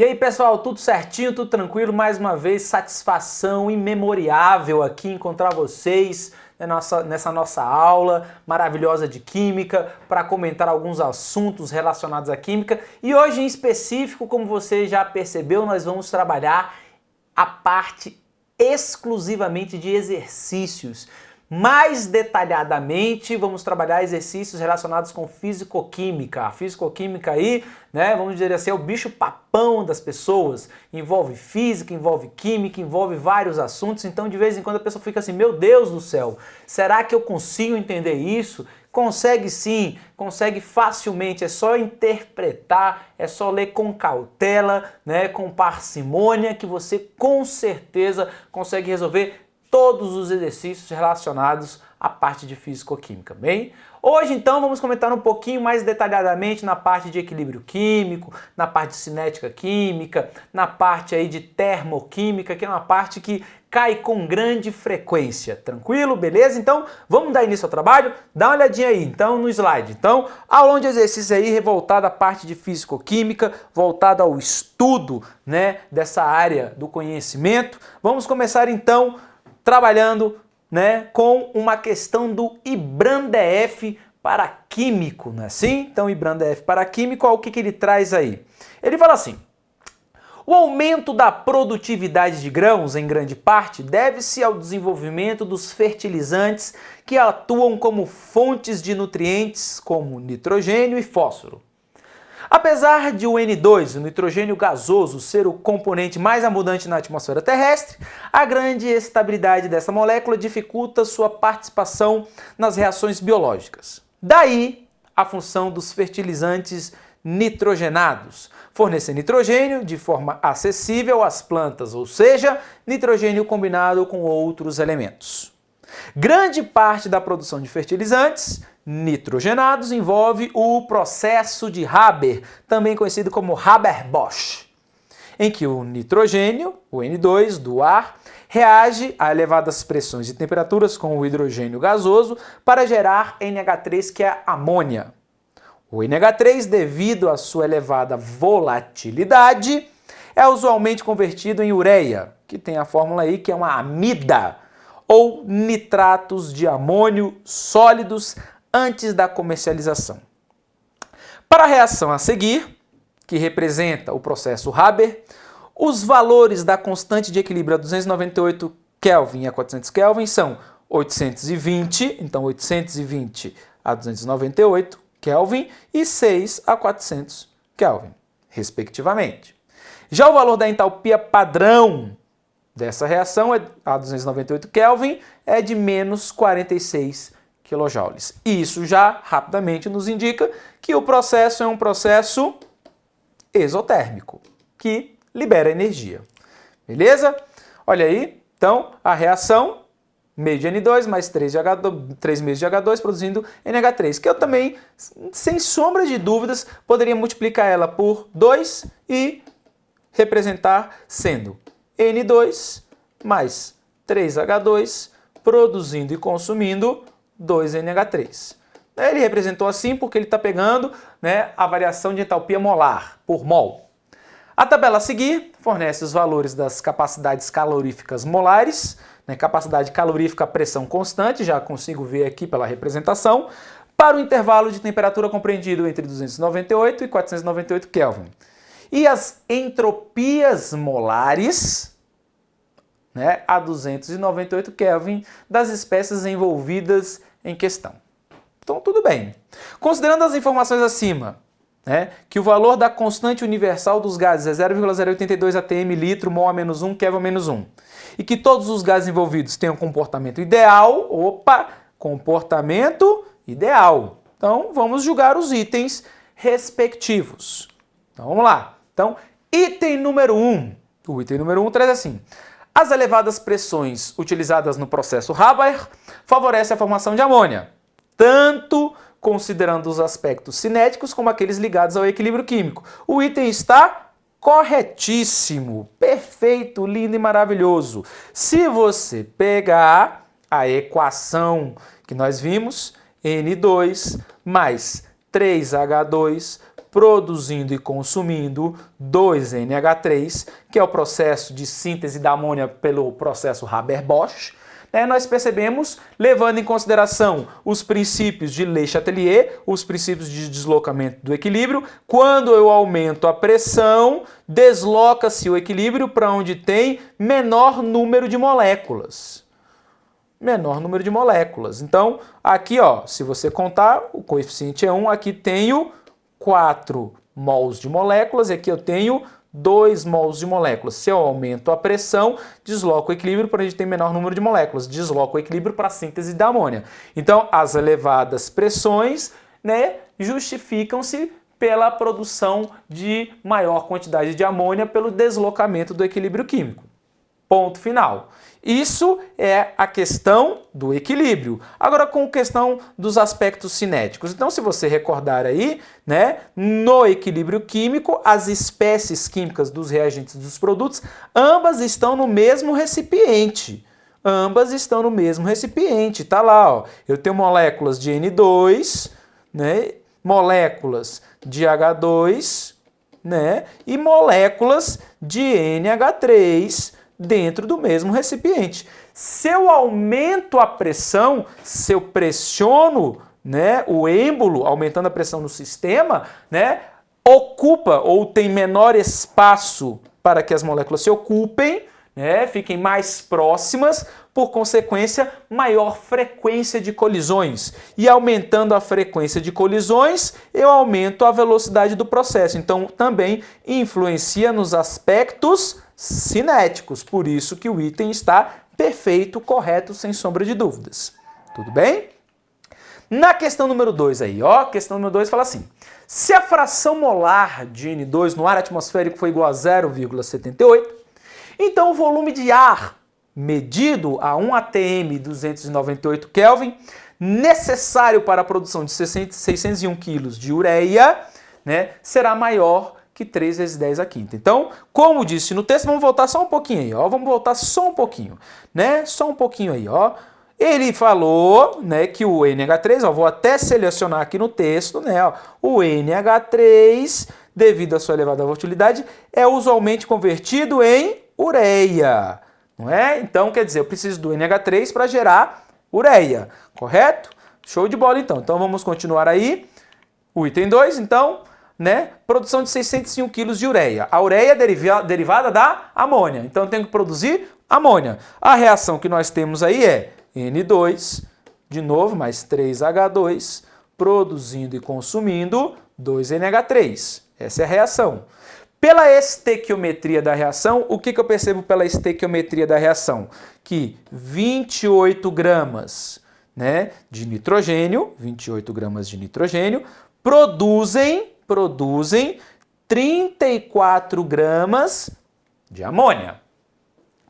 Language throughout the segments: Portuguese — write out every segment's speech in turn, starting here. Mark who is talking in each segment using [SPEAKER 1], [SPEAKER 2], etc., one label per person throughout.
[SPEAKER 1] E aí pessoal, tudo certinho, tudo tranquilo? Mais uma vez, satisfação imemoriável aqui encontrar vocês nessa nossa aula maravilhosa de Química para comentar alguns assuntos relacionados à Química. E hoje em específico, como você já percebeu, nós vamos trabalhar a parte exclusivamente de exercícios. Mais detalhadamente, vamos trabalhar exercícios relacionados com físico-química. A físico-química aí, né, vamos dizer assim, é o bicho-papão das pessoas. Envolve física, envolve química, envolve vários assuntos. Então, de vez em quando a pessoa fica assim, meu Deus do céu, será que eu consigo entender isso? Consegue sim, consegue facilmente, é só interpretar, é só ler com cautela, né, com parcimônia, que você com certeza consegue resolver todos os exercícios relacionados à parte de físico-química, bem? Hoje, então, vamos comentar um pouquinho mais detalhadamente na parte de equilíbrio químico, na parte de cinética química, na parte aí de termoquímica, que é uma parte que cai com grande frequência. Tranquilo? Beleza? Então, vamos dar início ao trabalho? Dá uma olhadinha aí, então, no slide. Então, aula de exercício aí voltada à parte de físico-química, voltada ao estudo, né, dessa área do conhecimento. Vamos começar, então, trabalhando, né, com uma questão do IBRAM-DF para químico, não é assim? Então, IBRAM-DF para químico, olha o que ele traz aí. Ele fala assim: o aumento da produtividade de grãos, em grande parte, deve-se ao desenvolvimento dos fertilizantes que atuam como fontes de nutrientes, como nitrogênio e fósforo. Apesar de o N2, o nitrogênio gasoso, ser o componente mais abundante na atmosfera terrestre, a grande estabilidade dessa molécula dificulta sua participação nas reações biológicas. Daí a função dos fertilizantes nitrogenados, fornecer nitrogênio de forma acessível às plantas, ou seja, nitrogênio combinado com outros elementos. Grande parte da produção de fertilizantes nitrogenados envolve o processo de Haber, também conhecido como Haber-Bosch, em que o nitrogênio, o N2 do ar, reage a elevadas pressões e temperaturas com o hidrogênio gasoso para gerar NH3, que é a amônia. O NH3, devido à sua elevada volatilidade, é usualmente convertido em ureia, que tem a fórmula aí que é uma amida, ou nitratos de amônio sólidos antes da comercialização. Para a reação a seguir, que representa o processo Haber, os valores da constante de equilíbrio a 298 Kelvin e a 400 Kelvin são 820, então 820 a 298 Kelvin e 6 a 400 Kelvin, respectivamente. Já o valor da entalpia padrão dessa reação, a 298 Kelvin, é de menos 46 kJ. Isso já rapidamente nos indica que o processo é um processo exotérmico, que libera energia. Beleza? Olha aí, então, a reação, meio de N2 mais 3 meios de H2 produzindo NH3, que eu também, sem sombra de dúvidas, poderia multiplicar ela por 2 e representar sendo N2 mais 3H2 produzindo e consumindo 2NH3. Ele representou assim porque ele está pegando, né, a variação de entalpia molar por mol. A tabela a seguir fornece os valores das capacidades caloríficas molares, né, capacidade calorífica a pressão constante, já consigo ver aqui pela representação, para o intervalo de temperatura compreendido entre 298 e 498 Kelvin. E as entropias molares, né, a 298 Kelvin das espécies envolvidas em questão. Então, tudo bem. Considerando as informações acima, né, que o valor da constante universal dos gases é 0,082 atm litro mol a menos 1 Kelvin a menos 1, e que todos os gases envolvidos têm um comportamento ideal, comportamento ideal. Então, vamos julgar os itens respectivos. Então, vamos lá. Então, item número 1. O item número 1 traz assim: as elevadas pressões utilizadas no processo Haber favorecem a formação de amônia, tanto considerando os aspectos cinéticos como aqueles ligados ao equilíbrio químico. O item está corretíssimo, perfeito, lindo e maravilhoso. Se você pegar a equação que nós vimos, N2 mais 3H2 produzindo e consumindo 2NH3, que é o processo de síntese da amônia pelo processo Haber-Bosch. Nós percebemos, levando em consideração os princípios de Le Chatelier, os princípios de deslocamento do equilíbrio, quando eu aumento a pressão, desloca-se o equilíbrio para onde tem menor número de moléculas. Menor número de moléculas. Então, aqui, ó, se você contar, o coeficiente é 1, aqui tenho 4 mols de moléculas, e aqui eu tenho 2 mols de moléculas. Se eu aumento a pressão, desloco o equilíbrio para onde tem menor número de moléculas, desloco o equilíbrio para a síntese da amônia. Então, as elevadas pressões, justificam-se pela produção de maior quantidade de amônia pelo deslocamento do equilíbrio químico. Ponto final. Isso é a questão do equilíbrio. Agora, com a questão dos aspectos cinéticos. Então, se você recordar aí, no equilíbrio químico, as espécies químicas dos reagentes dos produtos, ambas estão no mesmo recipiente. Ambas estão no mesmo recipiente. Tá lá, ó. Eu tenho moléculas de N2, moléculas de H2, e moléculas de NH3, dentro do mesmo recipiente. Se eu aumento a pressão, se eu pressiono o êmbolo, aumentando a pressão no sistema, ocupa ou tem menor espaço para que as moléculas se ocupem, fiquem mais próximas, por consequência, maior frequência de colisões. E aumentando a frequência de colisões, eu aumento a velocidade do processo. Então, também influencia nos aspectos cinéticos. Por isso que o item está perfeito, correto, sem sombra de dúvidas. Tudo bem? Na questão número 2 aí, ó, questão número 2 fala assim: se a fração molar de N2 no ar atmosférico foi igual a 0,78, então o volume de ar medido a 1 atm 298 Kelvin, necessário para a produção de 601 kg de ureia, será maior que 3 vezes 10 à quinta. Então, como disse no texto, vamos voltar só um pouquinho aí, ó. Vamos voltar só um pouquinho, Só um pouquinho aí, ó. Ele falou, que o NH3, ó, vou até selecionar aqui no texto, ó, o NH3, devido à sua elevada volatilidade, é usualmente convertido em ureia, não é? Então, quer dizer, eu preciso do NH3 para gerar ureia, correto? Show de bola, então. Então, vamos continuar aí. O item 2, então, produção de 601 kg de ureia. A ureia é derivada da amônia, então eu tenho que produzir amônia. A reação que nós temos aí é N2, de novo, mais 3H2, produzindo e consumindo 2NH3. Essa é a reação. Pela estequiometria da reação, o que eu percebo pela estequiometria da reação? Que 28 gramas de nitrogênio, 28 gramas de nitrogênio, produzem 34 gramas de amônia.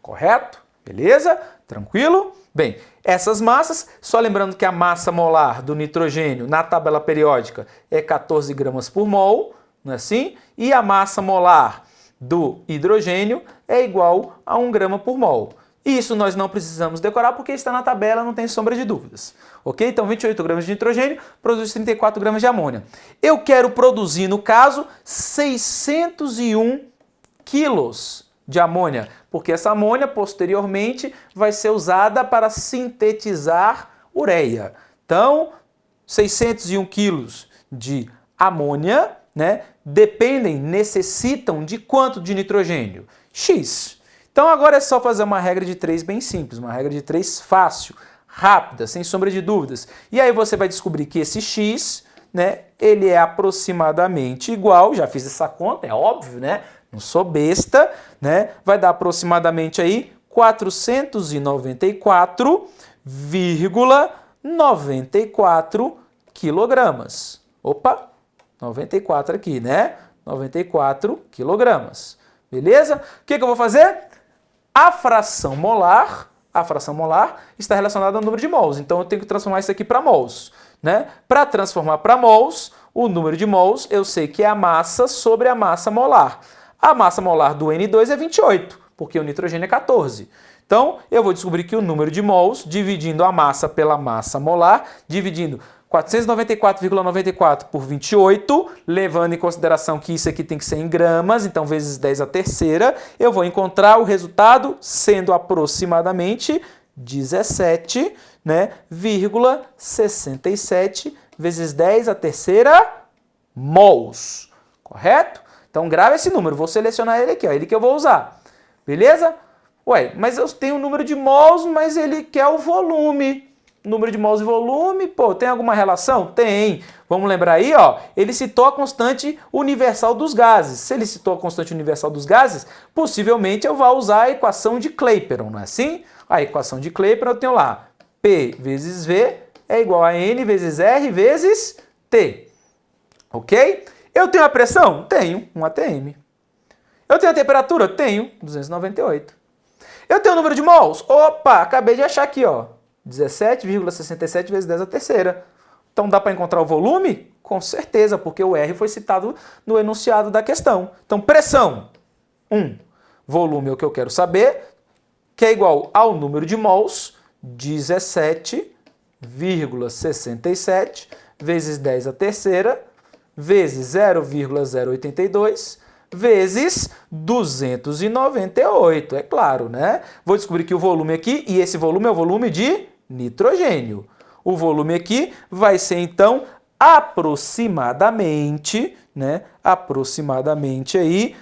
[SPEAKER 1] Correto? Beleza? Tranquilo? Bem, essas massas, só lembrando que a massa molar do nitrogênio na tabela periódica é 14 gramas por mol, não é assim? E a massa molar do hidrogênio é igual a 1 grama por mol. Isso nós não precisamos decorar porque está na tabela, não tem sombra de dúvidas. Ok? Então 28 gramas de nitrogênio produz 34 gramas de amônia. Eu quero produzir, no caso, 601 quilos de amônia, porque essa amônia posteriormente vai ser usada para sintetizar ureia. Então, 601 quilos de amônia, necessitam de quanto de nitrogênio? X. Então agora é só fazer uma regra de 3 bem simples, uma regra de 3 fácil, rápida, sem sombra de dúvidas. E aí você vai descobrir que esse X, ele é aproximadamente igual, já fiz essa conta, é óbvio, não sou besta, vai dar aproximadamente aí 494,94 quilogramas. Opa, 94 aqui, 94 quilogramas. Beleza? O que eu vou fazer? A fração molar está relacionada ao número de mols. Então eu tenho que transformar isso aqui para mols. Para transformar para mols, o número de mols eu sei que é a massa sobre a massa molar. A massa molar do N2 é 28, porque o nitrogênio é 14. Então eu vou descobrir que o número de mols, dividindo a massa pela massa molar, dividindo 494,94 por 28, levando em consideração que isso aqui tem que ser em gramas, então vezes 10 a terceira, eu vou encontrar o resultado sendo aproximadamente 17, né, 67 vezes 10 a terceira mols, correto? Então grava esse número, vou selecionar ele aqui, ó, ele que eu vou usar, beleza? Ué, mas eu tenho o número de mols, mas ele quer o volume. Número de mols e volume, pô, tem alguma relação? Tem. Vamos lembrar aí, ó, ele citou a constante universal dos gases. Se ele citou a constante universal dos gases, possivelmente eu vou usar a equação de Clapeyron, não é assim? A equação de Clapeyron eu tenho lá, P vezes V é igual a N vezes R vezes T. Ok? Eu tenho a pressão? Tenho, 1 atm. Eu tenho a temperatura? Tenho, 298. Eu tenho o número de mols? Opa, acabei de achar aqui, ó. 17,67 vezes 10 a terceira. Então dá para encontrar o volume? Com certeza, porque o R foi citado no enunciado da questão. Então pressão, 1. Volume é o que eu quero saber, que é igual ao número de mols, 17,67 vezes 10 a terceira, vezes 0,082, vezes 298, é claro, né? Vou descobrir que o volume aqui, e esse volume é o volume de nitrogênio. O volume aqui vai ser, então, aproximadamente, né? Aproximadamente aí,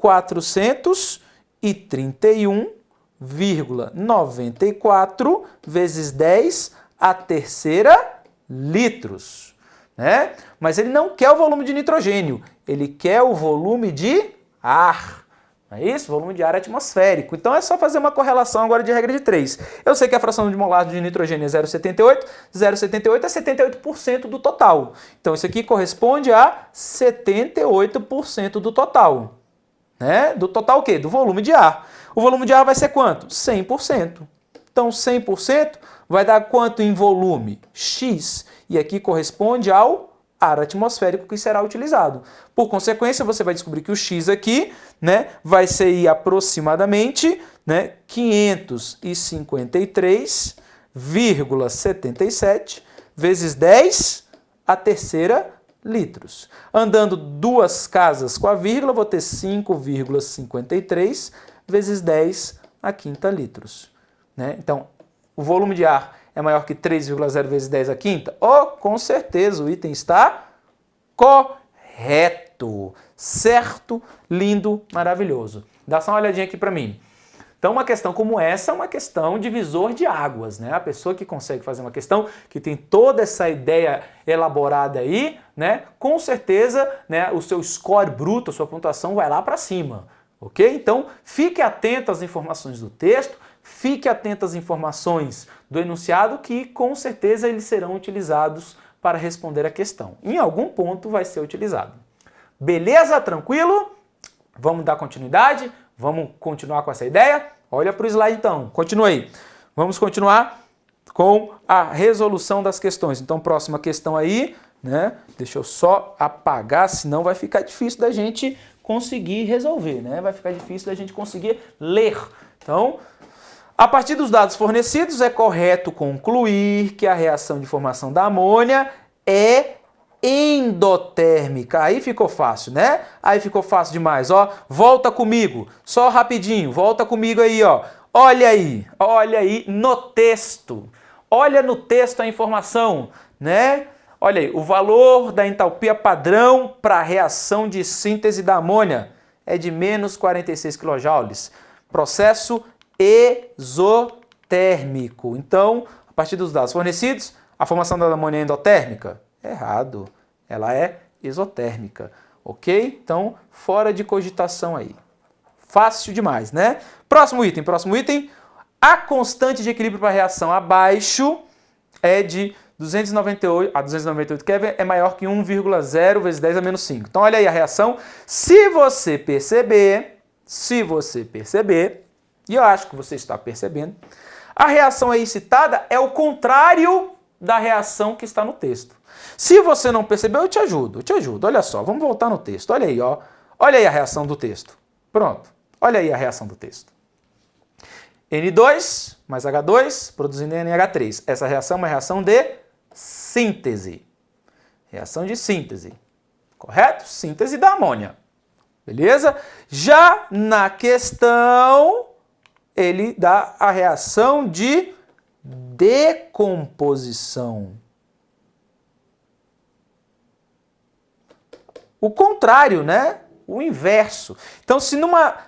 [SPEAKER 1] 431,94 vezes 10 a terceira litros, né? Mas ele não quer o volume de nitrogênio, ele quer o volume de ar. Não é isso? Volume de ar atmosférico. Então é só fazer uma correlação agora de regra de 3. Eu sei que a fração de molar de nitrogênio é 0,78. 0,78 é 78% do total. Então isso aqui corresponde a 78% do total. Né? Do total o quê? Do volume de ar. O volume de ar vai ser quanto? 100%. Então 100% vai dar quanto em volume? X. E aqui corresponde ao ar atmosférico que será utilizado. Por consequência, você vai descobrir que o X aqui, né, vai ser aproximadamente, né, 553,77 vezes 10 a terceira litros. Andando duas casas com a vírgula, vou ter 5,53 vezes 10 a quinta litros. Né? Então, o volume de ar é maior que 3,0 vezes 10 a quinta? Oh, com certeza, o item está correto. Certo? Lindo, maravilhoso. Dá só uma olhadinha aqui para mim. Então, uma questão como essa é uma questão divisor de águas, né? A pessoa que consegue fazer uma questão que tem toda essa ideia elaborada aí, né? Com certeza, né, o seu score bruto, a sua pontuação vai lá para cima, ok? Então, fique atento às informações do texto, fique atento às informações do enunciado que com certeza eles serão utilizados para responder a questão. Em algum ponto vai ser utilizado. Beleza? Tranquilo? Vamos dar continuidade? Vamos continuar com essa ideia? Olha para o slide então, continua aí. Vamos continuar com a resolução das questões. Então, próxima questão aí, né? Deixa eu só apagar, senão vai ficar difícil da gente conseguir resolver, né? Vai ficar difícil da gente conseguir ler. Então, a partir dos dados fornecidos, é correto concluir que a reação de formação da amônia é endotérmica. Aí ficou fácil, né? Aí ficou fácil demais, ó. Volta comigo, só rapidinho, volta comigo aí, ó. Olha aí no texto. Olha no texto a informação, né? Olha aí, o valor da entalpia padrão para a reação de síntese da amônia é de menos 46 kJ. Processo exotérmico. Então, a partir dos dados fornecidos, a formação da amônia é endotérmica? Errado. Ela é exotérmica. Ok? Então, fora de cogitação aí. Fácil demais, né? Próximo item. A constante de equilíbrio para a reação abaixo é de 298 Kelvin, é maior que 1,0 vezes 10 a menos 5. Então, olha aí a reação. Se você perceber, e eu acho que você está percebendo, a reação aí citada é o contrário da reação que está no texto. Se você não percebeu, eu te ajudo. Olha só, vamos voltar no texto. Olha aí, ó. Olha aí a reação do texto. Pronto. Olha aí a reação do texto. N2 mais H2 produzindo NH3. Essa reação é uma reação de síntese. Reação de síntese. Correto? Síntese da amônia. Beleza? Já na questão, ele dá a reação de decomposição. O contrário, né? O inverso. Então, se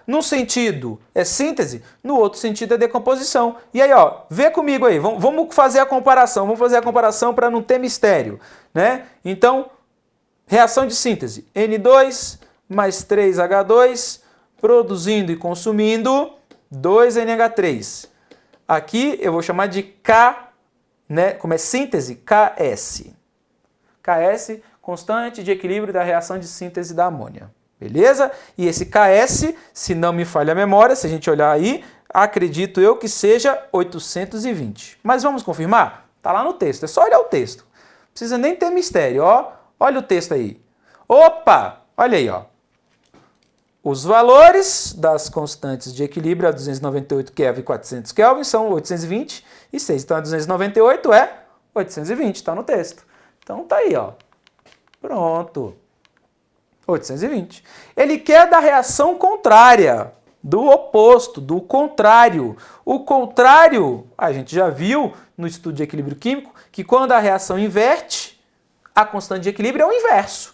[SPEAKER 1] num sentido é síntese, no outro sentido é decomposição. E aí, ó, vê comigo aí, vamos fazer a comparação. Vamos fazer a comparação para não ter mistério, né? Então, reação de síntese. N2 mais 3H2, produzindo e consumindo 2NH3. Aqui eu vou chamar de K, né? Como é síntese, KS. KS, constante de equilíbrio da reação de síntese da amônia. Beleza? E esse KS, se não me falha a memória, se a gente olhar aí, acredito eu que seja 820. Mas vamos confirmar? Tá lá no texto, é só olhar o texto. Não precisa nem ter mistério, ó. Olha o texto aí. Opa! Olha aí, ó. Os valores das constantes de equilíbrio a 298 Kelvin e 400 Kelvin são 820 e 6. Então, a 298 é 820, está no texto. Então, tá aí, ó. Pronto. 820. Ele quer da reação contrária, do oposto, do contrário. O contrário, a gente já viu no estudo de equilíbrio químico, que quando a reação inverte, a constante de equilíbrio é o inverso.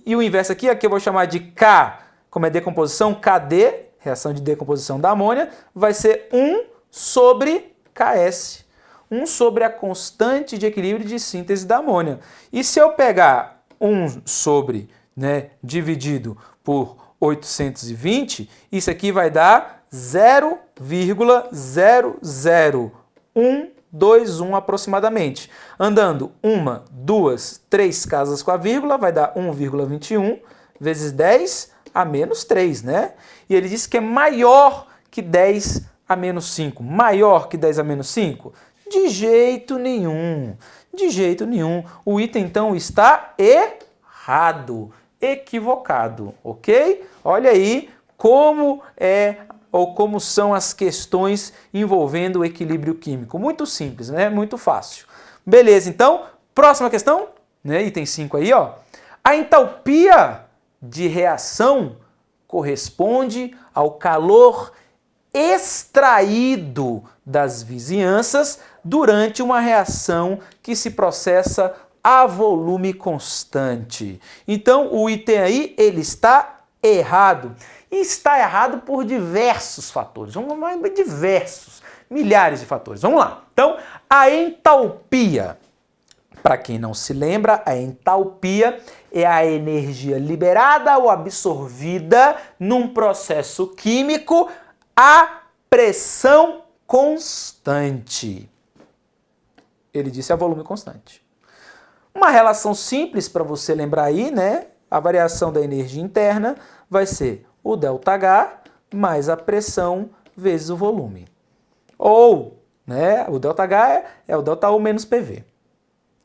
[SPEAKER 1] E o inverso aqui eu vou chamar de K, como é decomposição, KD, reação de decomposição da amônia, vai ser 1 sobre KS. 1 sobre a constante de equilíbrio de síntese da amônia. E se eu pegar 1 sobre, né, dividido por 820, isso aqui vai dar 0,00121 aproximadamente. Andando 1, 2, 3 casas com a vírgula, vai dar 1,21 vezes 10 a menos 3, né? E ele disse que é maior que 10 a menos 5. Maior que 10 a menos 5? De jeito nenhum. De jeito nenhum. O item, então, está errado. Equivocado, ok? Olha aí como como são as questões envolvendo o equilíbrio químico. Muito simples, né? Muito fácil. Beleza, então, próxima questão, né? Item 5 aí, ó. A entalpia de reação corresponde ao calor extraído das vizinhanças durante uma reação que se processa a volume constante. Então, o item aí, ele está errado. E está errado por diversos fatores. Vamos lá, diversos, milhares de fatores. Vamos lá. Então, a entalpia. Para quem não se lembra, a entalpia é a energia liberada ou absorvida num processo químico a pressão constante. Ele disse a volume constante. Uma relação simples para você lembrar aí, né? A variação da energia interna vai ser o ΔH mais a pressão vezes o volume. Ou, né, o ΔH é o ΔU menos PV.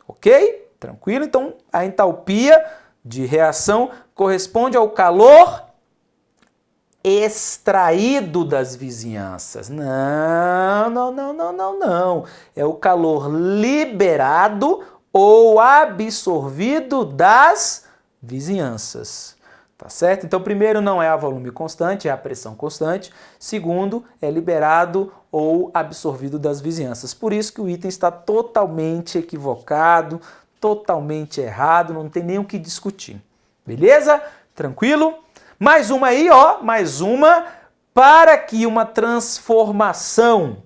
[SPEAKER 1] Ok? Tranquilo? Então, a entalpia de reação corresponde ao calor extraído das vizinhanças. Não. É o calor liberado ou absorvido das vizinhanças. Tá certo? Então, primeiro não é a volume constante, é a pressão constante. Segundo, é liberado ou absorvido das vizinhanças. Por isso que o item está totalmente equivocado, totalmente errado, não tem nem o que discutir. Beleza? Tranquilo? Mais uma aí, ó, mais uma. Para que uma transformação,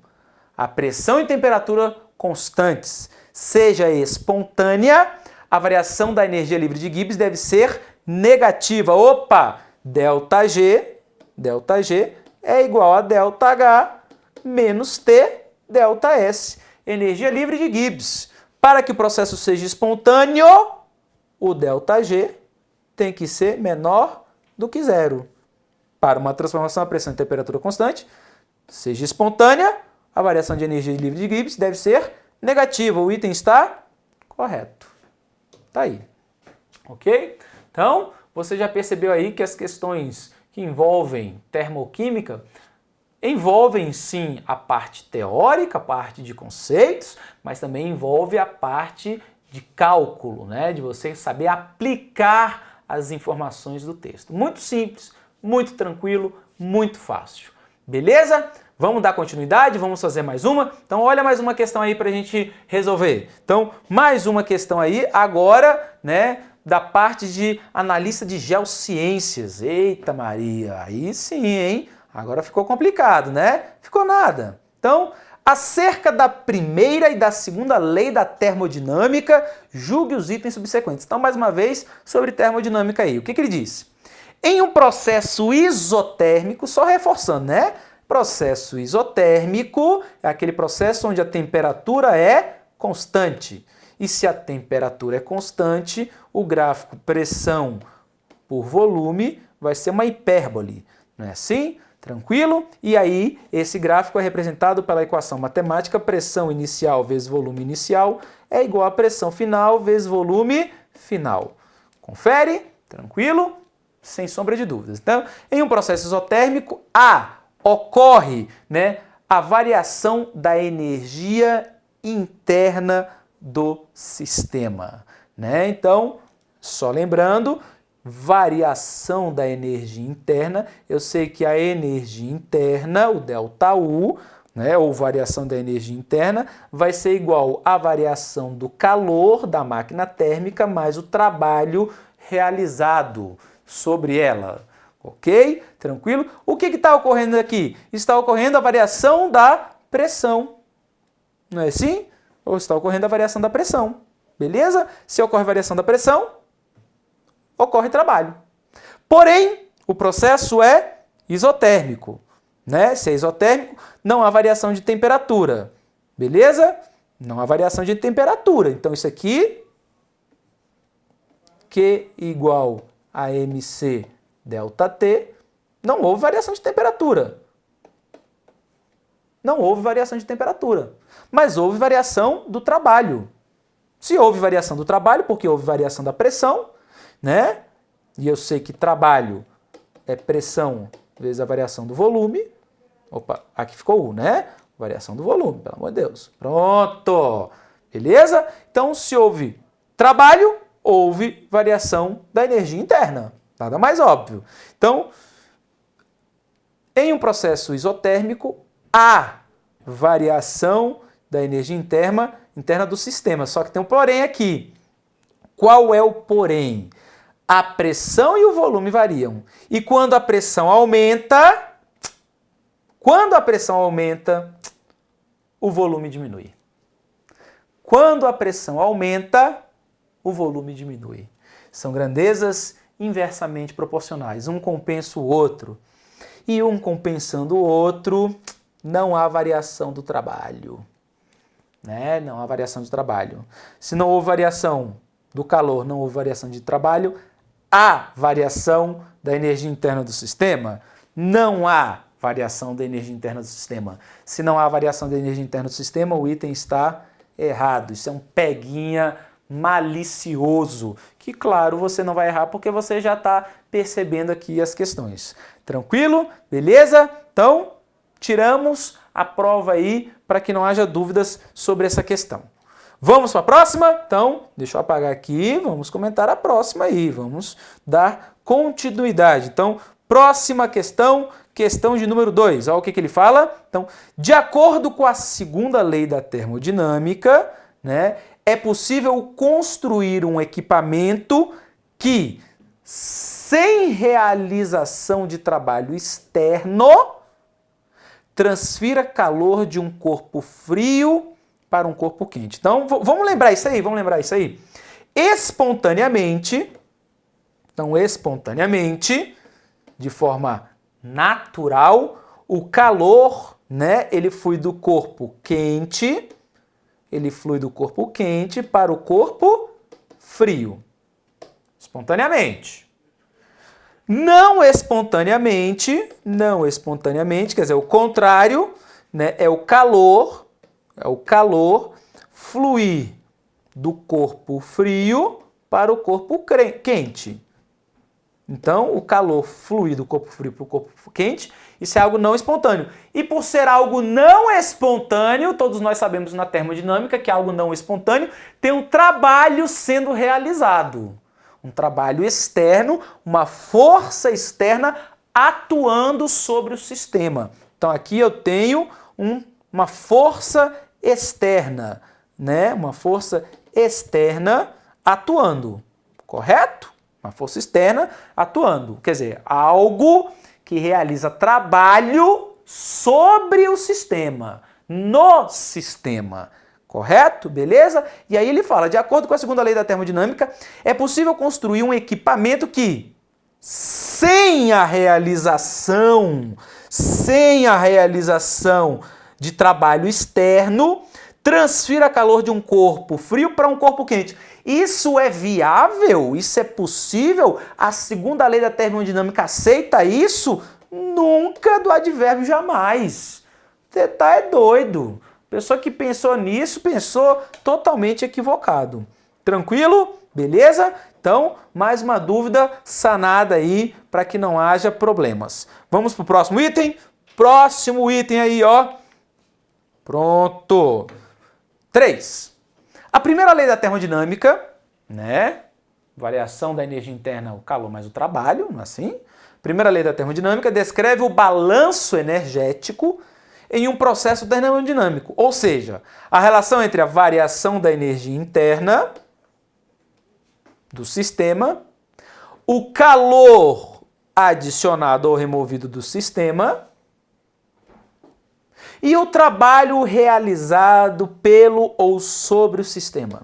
[SPEAKER 1] a pressão e temperatura constantes, seja espontânea, a variação da energia livre de Gibbs deve ser negativa. Opa! ΔG é igual a ΔH menos T ΔS. Energia livre de Gibbs. Para que o processo seja espontâneo, o ΔG tem que ser menor do que zero. Para uma transformação a pressão e temperatura constante, seja espontânea, a variação de energia livre de Gibbs deve ser negativa. O item está correto. Tá aí. Ok? Então, você já percebeu aí que as questões que envolvem termoquímica envolvem sim a parte teórica, a parte de conceitos, mas também envolve a parte de cálculo, né? De você saber aplicar as informações do texto. Muito simples, muito tranquilo, muito fácil. Beleza? Vamos dar continuidade? Vamos fazer mais uma? Então olha mais uma questão aí para a gente resolver. Então, mais uma questão aí, agora, né, da parte de analista de geociências. Eita Maria, aí sim, hein? Agora ficou complicado, né? Ficou nada. Então, acerca da primeira e da segunda lei da termodinâmica, julgue os itens subsequentes. Então, mais uma vez, sobre termodinâmica aí. O que ele diz? Em um processo isotérmico, só reforçando, né? Processo isotérmico é aquele processo onde a temperatura é constante. E se a temperatura é constante, o gráfico pressão por volume vai ser uma hipérbole. Não é assim? Tranquilo? E aí, esse gráfico é representado pela equação matemática pressão inicial vezes volume inicial é igual a pressão final vezes volume final. Confere? Tranquilo? Sem sombra de dúvidas. Então, em um processo isotérmico, ocorre, né, a variação da energia interna do sistema, né? Então, só lembrando, variação da energia interna, eu sei que a energia interna, o ΔU, né, ou variação da energia interna, vai ser igual à variação do calor da máquina térmica mais o trabalho realizado sobre ela. Ok? Tranquilo? O que está ocorrendo aqui? Está ocorrendo a variação da pressão. Não é assim? Ou está ocorrendo a variação da pressão. Beleza? Se ocorre variação da pressão, ocorre trabalho. Porém, o processo é isotérmico, né? Se é isotérmico, não há variação de temperatura. Beleza? Não há variação de temperatura. Então, isso aqui, Q igual a mc ΔT, não houve variação de temperatura. Não houve variação de temperatura. Mas houve variação do trabalho. Se houve variação do trabalho, porque houve variação da pressão, né? E eu sei que trabalho é pressão vezes a variação do volume. Opa, aqui ficou U, né? Variação do volume, pelo amor de Deus. Pronto! Beleza? Então, se houve trabalho, houve variação da energia interna. Nada mais óbvio. Então, em um processo isotérmico, há variação da energia interna do sistema. Só que tem um porém aqui. Qual é o porém? A pressão e o volume variam. E quando a pressão aumenta, o volume diminui. Quando a pressão aumenta, o volume diminui. São grandezas inversamente proporcionais. Um compensa o outro. E um compensando o outro, não há variação do trabalho. Né? Não há variação de trabalho. Se não houve variação do calor, não houve variação de trabalho, há variação da energia interna do sistema? Não há variação da energia interna do sistema. Se não há variação da energia interna do sistema, o item está errado. Isso é um peguinha malicioso, que claro, você não vai errar porque você já está percebendo aqui as questões. Tranquilo? Beleza? Então, tiramos a prova aí para que não haja dúvidas sobre essa questão. Vamos para a próxima? Então, deixa eu apagar aqui, vamos comentar a próxima aí, vamos dar continuidade. Então, próxima questão, questão de número 2. Olha o que ele fala. Então, de acordo com a segunda lei da termodinâmica, né, é possível construir um equipamento que, sem realização de trabalho externo, transfira calor de um corpo frio para um corpo quente. Então, vamos lembrar isso aí, Espontaneamente, de forma natural, o calor, né, ele flui do corpo quente, para o corpo frio. Espontaneamente. Não espontaneamente, quer dizer, o contrário, né, é o calor fluir do corpo frio para o corpo quente. Então, o calor flui do corpo frio para o corpo quente, isso é algo não espontâneo. E por ser algo não espontâneo, todos nós sabemos na termodinâmica que algo não espontâneo tem um trabalho sendo realizado. Um trabalho externo, uma força externa atuando sobre o sistema. Então aqui eu tenho uma força externa, né? Uma força externa atuando, correto? Uma força externa atuando, quer dizer, algo que realiza trabalho sobre o sistema, no sistema, correto? Beleza? E aí ele fala, de acordo com a segunda lei da termodinâmica, é possível construir um equipamento que, sem a realização de trabalho externo, transfira calor de um corpo frio para um corpo quente. Isso é viável? Isso é possível? A segunda lei da termodinâmica aceita isso? Nunca, do advérbio jamais. Você tá doido. Pessoa que pensou nisso, pensou totalmente equivocado. Tranquilo? Beleza? Então, mais uma dúvida sanada aí para que não haja problemas. Vamos para o próximo item? Próximo item aí, ó. Pronto. 3. A primeira lei da termodinâmica, né? Variação da energia interna, o calor mais o trabalho, não é assim? Primeira lei da termodinâmica descreve o balanço energético em um processo termodinâmico, ou seja, a relação entre a variação da energia interna do sistema, o calor adicionado ou removido do sistema e o trabalho realizado pelo ou sobre o sistema.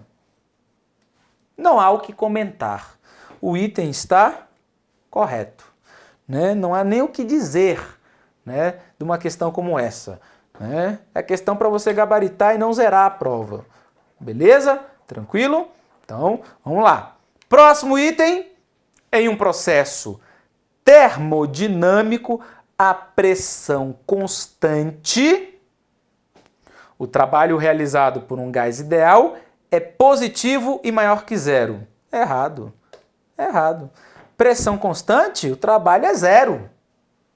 [SPEAKER 1] Não há o que comentar. O item está correto, né? Não há nem o que dizer, né, de uma questão como essa, né? É questão para você gabaritar e não zerar a prova. Beleza? Tranquilo? Então, vamos lá. Próximo item, em um processo termodinâmico a pressão constante, o trabalho realizado por um gás ideal é positivo e maior que zero. Errado. Errado. Pressão constante, o trabalho é zero.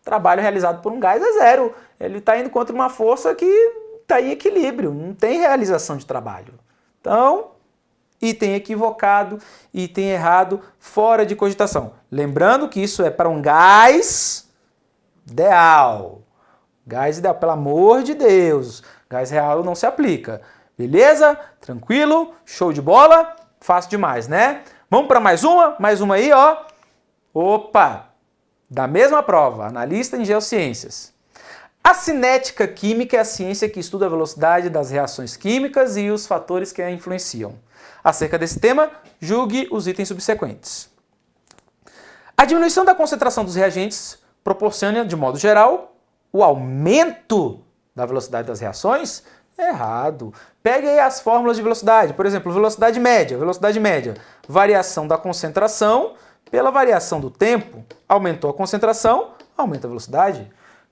[SPEAKER 1] O trabalho realizado por um gás é zero. Ele está indo contra uma força que está em equilíbrio. Não tem realização de trabalho. Então, item equivocado, item errado, fora de cogitação. Lembrando que isso é para um gás ideal. Gás ideal, pelo amor de Deus. Gás real não se aplica. Beleza? Tranquilo? Show de bola? Fácil demais, né? Vamos para mais uma aí, ó. Opa! Da mesma prova, analista em geociências. A cinética química é a ciência que estuda a velocidade das reações químicas e os fatores que a influenciam. Acerca desse tema, julgue os itens subsequentes. A diminuição da concentração dos reagentes proporciona, de modo geral, o aumento da velocidade das reações? Errado. Pegue aí as fórmulas de velocidade. Por exemplo, velocidade média. Variação da concentração pela variação do tempo. Aumentou a concentração, aumenta a velocidade.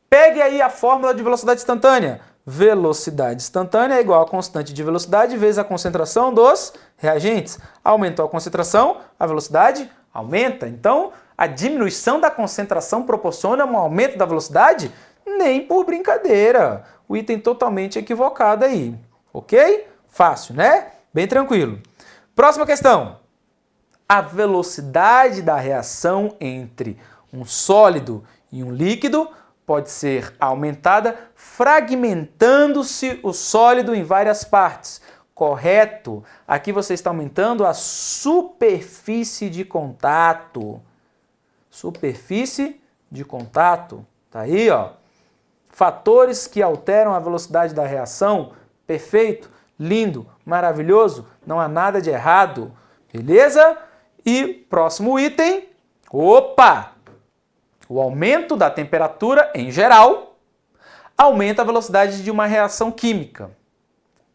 [SPEAKER 1] Pegue aí a fórmula de velocidade instantânea. Velocidade instantânea é igual a constante de velocidade vezes a concentração dos reagentes. Aumentou a concentração, a velocidade aumenta. Então, a diminuição da concentração proporciona um aumento da velocidade? Nem por brincadeira. O item totalmente equivocado aí. Ok? Fácil, né? Bem tranquilo. Próxima questão. A velocidade da reação entre um sólido e um líquido pode ser aumentada fragmentando-se o sólido em várias partes. Correto? Aqui você está aumentando a superfície de contato. Superfície de contato. Tá aí, ó. Fatores que alteram a velocidade da reação. Perfeito, lindo, maravilhoso, não há nada de errado. Beleza? E próximo item. Opa! O aumento da temperatura, em geral, aumenta a velocidade de uma reação química,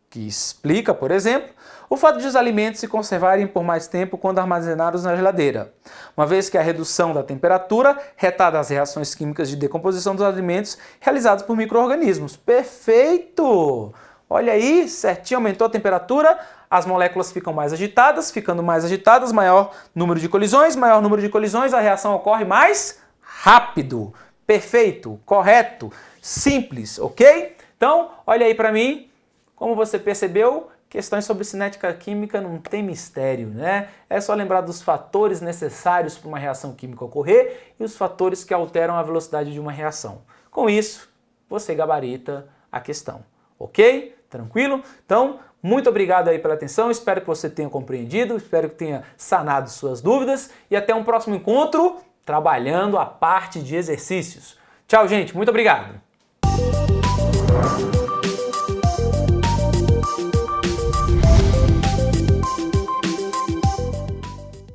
[SPEAKER 1] que explica, por exemplo, o fato de os alimentos se conservarem por mais tempo quando armazenados na geladeira, uma vez que a redução da temperatura retarda as reações químicas de decomposição dos alimentos realizadas por micro-organismos. Perfeito! Olha aí, certinho, aumentou a temperatura, as moléculas ficam mais agitadas, ficando mais agitadas, maior número de colisões, a reação ocorre mais rápido. Perfeito, correto, simples, ok? Então, olha aí para mim, como você percebeu, questões sobre cinética química não tem mistério, né? É só lembrar dos fatores necessários para uma reação química ocorrer e os fatores que alteram a velocidade de uma reação. Com isso, você gabarita a questão, ok? Tranquilo? Então, muito obrigado aí pela atenção, espero que você tenha compreendido, espero que tenha sanado suas dúvidas e até um próximo encontro trabalhando a parte de exercícios. Tchau, gente, muito obrigado!